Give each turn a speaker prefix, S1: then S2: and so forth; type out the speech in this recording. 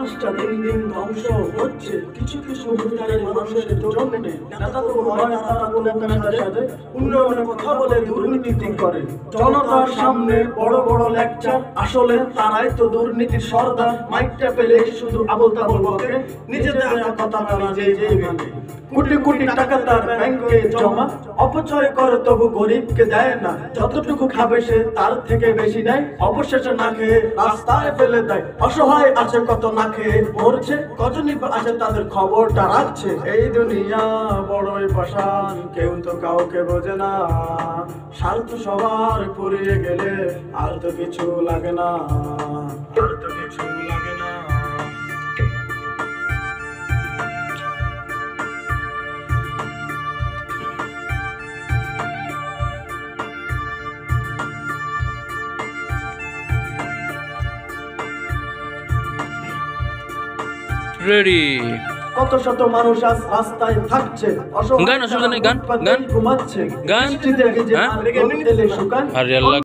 S1: সমাজটা দিন দিন ধ্বংস হচ্ছে কিছু কিছু অধিকারী মানুষের জন্য। নেতা তো হয় তারা কোনো একটা নেতার সাথে উন্নয়নের কথা বলে দুর্নীতি করে, জনতার সামনে বড় বড় লেকচার, আসলে তারাই তো দুর্নীতির সর্দার। মাইকটা পেলে শুধু আবল তাবল বকে, নিজেদের কথা তারা নিজেই মানে। কোটি কোটি টাকা তার ব্যাংকে জমা, অপচয় করে তবু গরিবকে দেয় না। যতটুকু খাবে সে তার থেকে বেশি নেয়, অবশেষে না খেয়ে রাস্তায় ফেলে দেয়। অসহায় আছে কত না খেয়ে মরছে, কজনই আছে তাদের খবরটা রাখছে। এই দুনিয়া বড়ই পাষাণ, কেউ তো কাউকে বোঝে না। স্বার্থ সবার পুড়িয়ে গেলে আর তো কিছু লাগে না, আর তো কিছু লাগে না।
S2: রেডি
S1: কত শত মানুষ আজ রাস্তায় থাকছে,
S2: গান অসুবিধা নেই, গান
S1: ঘুমাচ্ছে,
S2: গান
S1: বৃষ্টিতে ভিজে আর রোদ এলে শুকায়।
S2: আরে আল্লাহ।